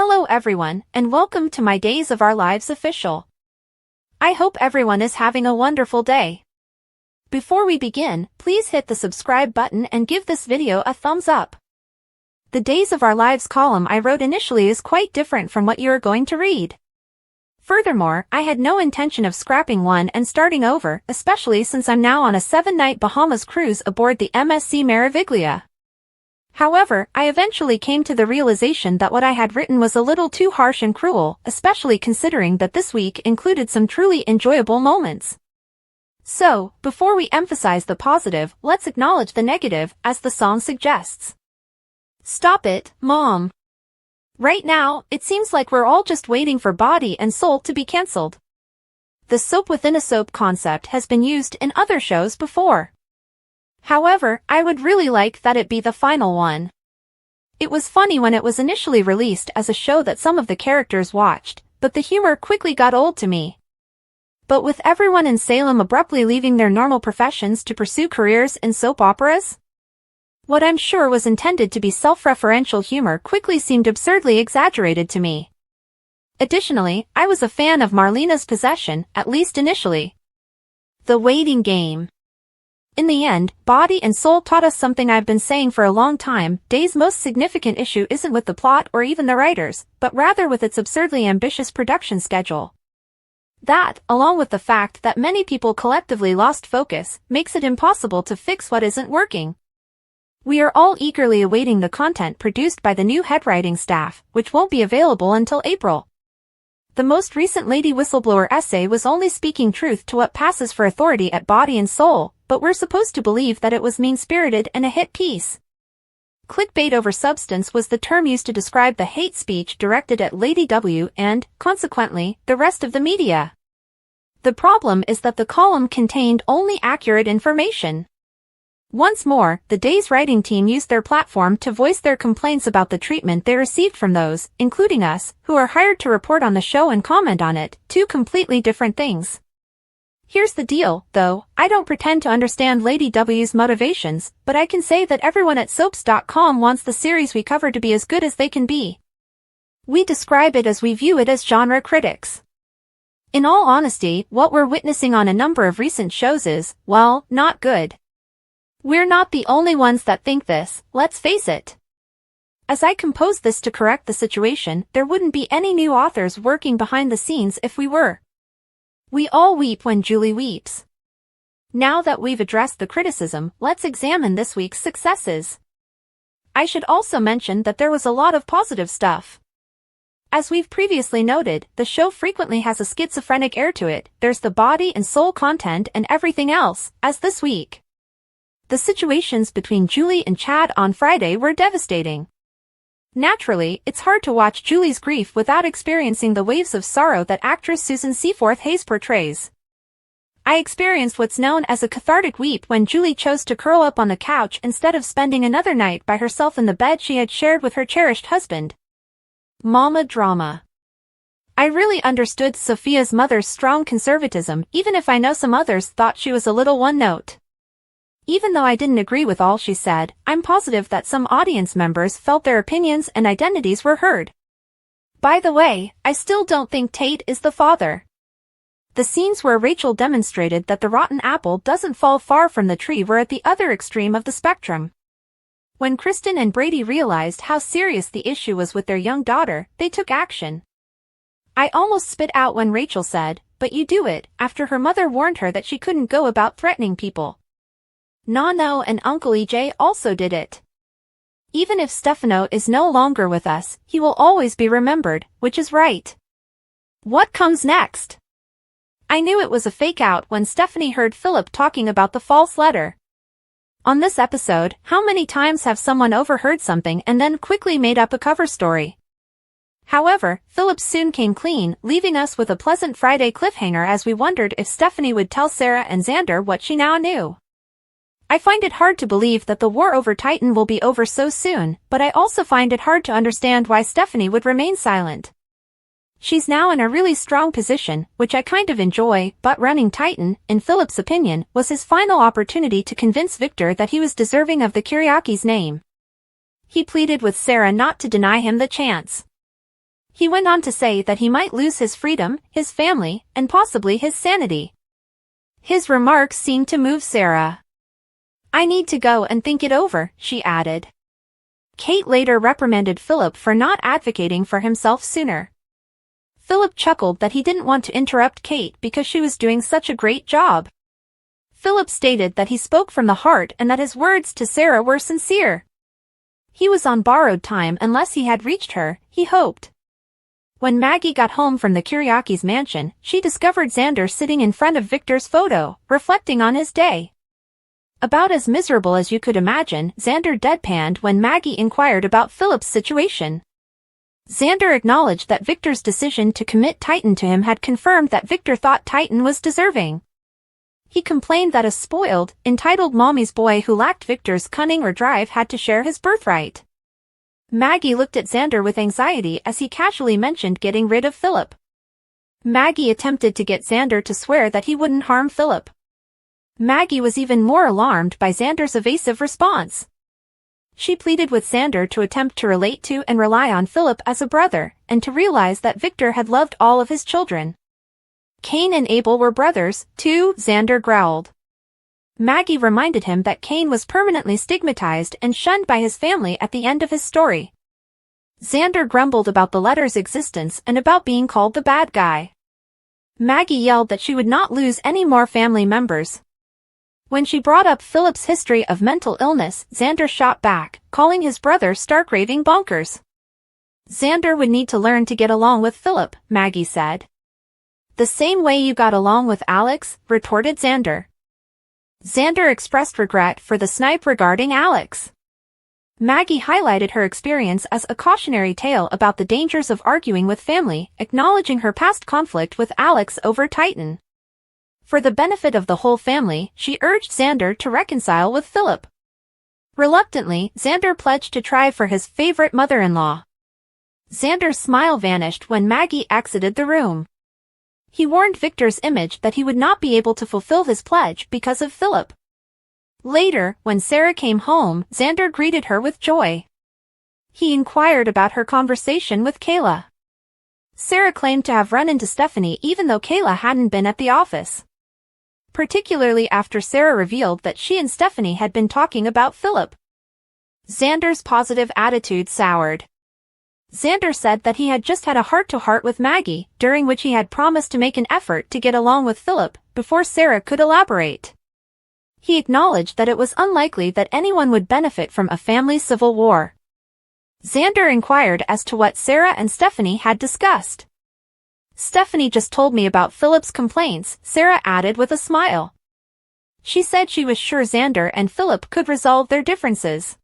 Hello everyone, and welcome to my Days of Our Lives official. I hope everyone is having a wonderful day. Before we begin, please hit the subscribe button and give this video a thumbs up. The Days of Our Lives column I wrote initially is quite different from what you are going to read. Furthermore, I had no intention of scrapping one and starting over, especially since I'm now on a 7-night Bahamas cruise aboard the MSC Meraviglia. However, I eventually came to the realization that what I had written was a little too harsh and cruel, especially considering that this week included some truly enjoyable moments. So, before we emphasize the positive, let's acknowledge the negative, as the song suggests. Stop it, Mom. Right now, it seems like we're all just waiting for Body and Soul to be cancelled. The soap within a soap concept has been used in other shows before. However, I would really like that it be the final one. It was funny when it was initially released as a show that some of the characters watched, but the humor quickly got old to me. But with everyone in Salem abruptly leaving their normal professions to pursue careers in soap operas? What I'm sure was intended to be self-referential humor quickly seemed absurdly exaggerated to me. Additionally, I was a fan of Marlena's possession, at least initially. The waiting game. In the end, Body and Soul taught us something I've been saying for a long time. Day's most significant issue isn't with the plot or even the writers, but rather with its absurdly ambitious production schedule. That, along with the fact that many people collectively lost focus, makes it impossible to fix what isn't working. We are all eagerly awaiting the content produced by the new head writing staff, which won't be available until April. The most recent Lady Whistleblower essay was only speaking truth to what passes for authority at Body and Soul, but we're supposed to believe that it was mean-spirited and a hit piece. Clickbait over substance was the term used to describe the hate speech directed at Lady W and, consequently, the rest of the media. The problem is that the column contained only accurate information. Once more, the Day's writing team used their platform to voice their complaints about the treatment they received from those, including us, who are hired to report on the show and comment on it, two completely different things. Here's the deal, though, I don't pretend to understand Lady W's motivations, but I can say that everyone at soaps.com wants the series we cover to be as good as they can be. We describe it as we view it as genre critics. In all honesty, what we're witnessing on a number of recent shows is, well, not good. We're not the only ones that think this, let's face it. As I compose this to correct the situation, there wouldn't be any new authors working behind the scenes if we were. We all weep when Julie weeps. Now that we've addressed the criticism, let's examine this week's successes. I should also mention that there was a lot of positive stuff. As we've previously noted, the show frequently has a schizophrenic air to it. There's the Body and Soul content and everything else, as this week. The situations between Julie and Chad on Friday were devastating. Naturally, it's hard to watch Julie's grief without experiencing the waves of sorrow that actress Susan Seaforth Hayes portrays. I experienced what's known as a cathartic weep when Julie chose to curl up on the couch instead of spending another night by herself in the bed she had shared with her cherished husband. Mama drama. I really understood Sophia's mother's strong conservatism, even if I know some others thought she was a little one-note. Even though I didn't agree with all she said, I'm positive that some audience members felt their opinions and identities were heard. By the way, I still don't think Tate is the father. The scenes where Rachel demonstrated that the rotten apple doesn't fall far from the tree were at the other extreme of the spectrum. When Kristen and Brady realized how serious the issue was with their young daughter, they took action. I almost spit out when Rachel said, "But you do it," after her mother warned her that she couldn't go about threatening people. Nano and Uncle EJ also did it. Even if Stefano is no longer with us, he will always be remembered, which is right. What comes next? I knew it was a fake out when Stephanie heard Philip talking about the false letter. On this episode, how many times have someone overheard something and then quickly made up a cover story? However, Philip soon came clean, leaving us with a pleasant Friday cliffhanger as we wondered if Stephanie would tell Sarah and Xander what she now knew. I find it hard to believe that the war over Titan will be over so soon, but I also find it hard to understand why Stephanie would remain silent. She's now in a really strong position, which I kind of enjoy, but running Titan, in Philip's opinion, was his final opportunity to convince Victor that he was deserving of the Kiriakis name. He pleaded with Sarah not to deny him the chance. He went on to say that he might lose his freedom, his family, and possibly his sanity. His remarks seemed to move Sarah. "I need to go and think it over," she added. Kate later reprimanded Philip for not advocating for himself sooner. Philip chuckled that he didn't want to interrupt Kate because she was doing such a great job. Philip stated that he spoke from the heart and that his words to Sarah were sincere. He was on borrowed time unless he had reached her, he hoped. When Maggie got home from the Kiriakis mansion, she discovered Xander sitting in front of Victor's photo, reflecting on his day. About as miserable as you could imagine, Xander deadpanned when Maggie inquired about Philip's situation. Xander acknowledged that Victor's decision to commit Titan to him had confirmed that Victor thought Titan was deserving. He complained that a spoiled, entitled mommy's boy who lacked Victor's cunning or drive had to share his birthright. Maggie looked at Xander with anxiety as he casually mentioned getting rid of Philip. Maggie attempted to get Xander to swear that he wouldn't harm Philip. Maggie was even more alarmed by Xander's evasive response. She pleaded with Xander to attempt to relate to and rely on Philip as a brother, and to realize that Victor had loved all of his children. Cain and Abel were brothers, too, Xander growled. Maggie reminded him that Cain was permanently stigmatized and shunned by his family at the end of his story. Xander grumbled about the letter's existence and about being called the bad guy. Maggie yelled that she would not lose any more family members. When she brought up Philip's history of mental illness, Xander shot back, calling his brother stark raving bonkers. Xander would need to learn to get along with Philip, Maggie said. "The same way you got along with Alex," retorted Xander. Xander expressed regret for the snipe regarding Alex. Maggie highlighted her experience as a cautionary tale about the dangers of arguing with family, acknowledging her past conflict with Alex over Titan. For the benefit of the whole family, she urged Xander to reconcile with Philip. Reluctantly, Xander pledged to try for his favorite mother-in-law. Xander's smile vanished when Maggie exited the room. He warned Victor's image that he would not be able to fulfill his pledge because of Philip. Later, when Sarah came home, Xander greeted her with joy. He inquired about her conversation with Kayla. Sarah claimed to have run into Stephanie even though Kayla hadn't been at the office. Particularly after Sarah revealed that she and Stephanie had been talking about Philip. Xander's positive attitude soured. Xander said that he had just had a heart-to-heart with Maggie, during which he had promised to make an effort to get along with Philip, before Sarah could elaborate. He acknowledged that it was unlikely that anyone would benefit from a family civil war. Xander inquired as to what Sarah and Stephanie had discussed. "Stephanie just told me about Philip's complaints," Sarah added with a smile. She said she was sure Xander and Philip could resolve their differences.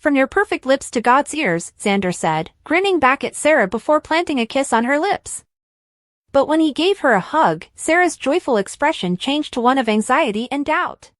"From your perfect lips to God's ears," Xander said, grinning back at Sarah before planting a kiss on her lips. But when he gave her a hug, Sarah's joyful expression changed to one of anxiety and doubt.